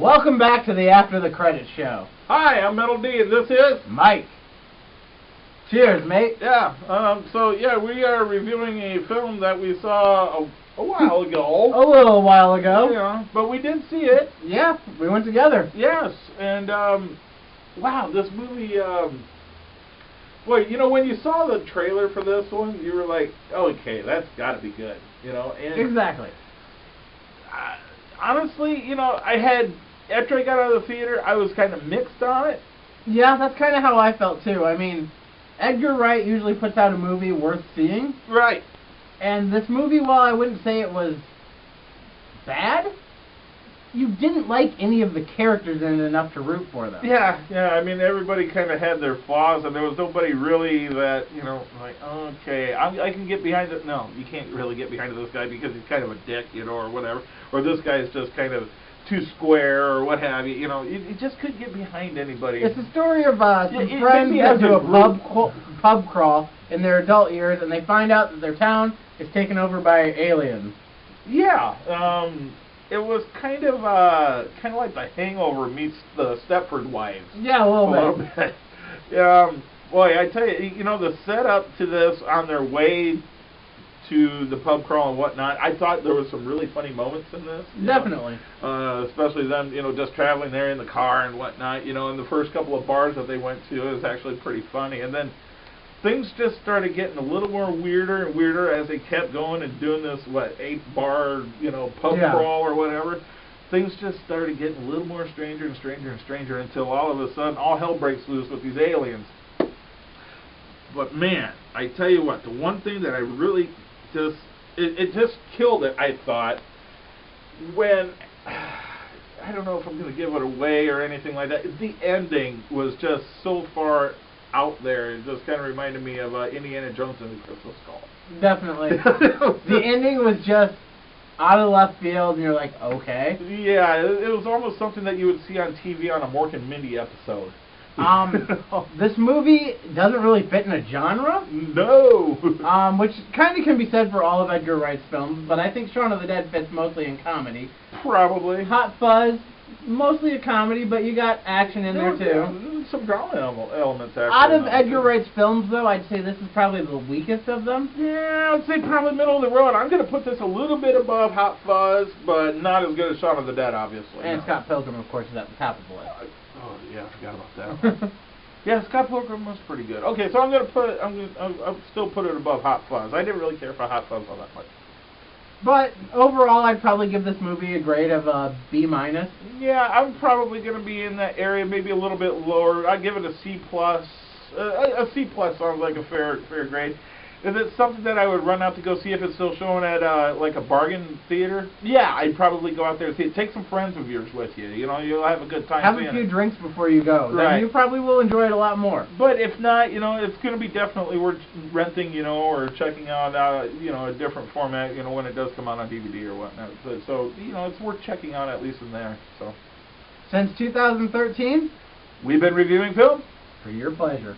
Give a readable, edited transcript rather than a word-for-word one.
Welcome back to the After the Credits show. Hi, I'm Metal D, and this is Mike. Cheers, mate. Yeah. We are reviewing a film that we saw a while ago. A little while ago. Yeah, but we did see it. Yeah, we went together. Yes, and wow, this movie. Boy, when you saw the trailer for this one, you were like, okay, that's got to be good, And Exactly. Honestly, I had, after I got out of the theater, I was kind of mixed on it. Yeah, that's kind of how I felt too. I mean, Edgar Wright usually puts out a movie worth seeing. Right. And this movie, while I wouldn't say it was bad, you didn't like any of the characters in it enough to root for them. Yeah. I mean, everybody kind of had their flaws, and there was nobody really that, like, okay, I can get behind it. No, you can't really get behind this guy because he's kind of a dick, or whatever. Or this guy's just kind of too square, or what have you. You just couldn't get behind anybody. It's a story of some friends that do a pub crawl in their adult years, and they find out that their town is taken over by aliens. Yeah. It was kind of like The Hangover meets the Stepford Wives. Yeah, a little bit. Boy, I tell you, the setup to this on their way to the pub crawl and whatnot, I thought there was some really funny moments in this. Definitely. Especially them, just traveling there in the car and whatnot. And the first couple of bars that they went to was actually pretty funny. And then things just started getting a little more weirder and weirder as they kept going and doing this, 8-bar, pub crawl or whatever. Things just started getting a little more stranger and stranger and stranger until all of a sudden all hell breaks loose with these aliens. But man, I tell you what, the one thing that I really it just killed it, I thought, when, I don't know if I'm going to give it away or anything like that, the ending was just so far out there. It just kind of reminded me of Indiana Jones and the Crystal Skull. Definitely. The ending was just out of left field, and you're like, okay. Yeah, it was almost something that you would see on TV on a Mork and Mindy episode. This movie doesn't really fit in a genre. No. Which kind of can be said for all of Edgar Wright's films, but I think Shaun of the Dead fits mostly in comedy. Probably. Hot Fuzz, mostly a comedy, but you got action in there too. Some drama elements, actually. Out of Edgar Wright's films, though, I'd say this is probably the weakest of them. Yeah, I'd say probably middle of the road. I'm going to put this a little bit above Hot Fuzz, but not as good as Shaun of the Dead, obviously. And Scott Pilgrim, of course, is at the top of the list. Oh yeah, I forgot about that. Yeah, Scott Pilgrim was pretty good. Okay, so I'll still put it above Hot Fuzz. I didn't really care for Hot Fuzz all that much. But overall, I'd probably give this movie a grade of a B-. Yeah, I'm probably going to be in that area, maybe a little bit lower. I'd give it a C+. A C+ sounds like a fair grade. Is it something that I would run out to go see if it's still showing at like a bargain theater? Yeah, I'd probably go out there and see it. Take some friends of yours with you. You'll have a good time. Have a few drinks before you go. Right. Then you probably will enjoy it a lot more. But if not, it's going to be definitely worth renting, or checking out, a different format, when it does come out on DVD or whatnot. So it's worth checking out at least in there. So, since 2013, we've been reviewing film for your pleasure.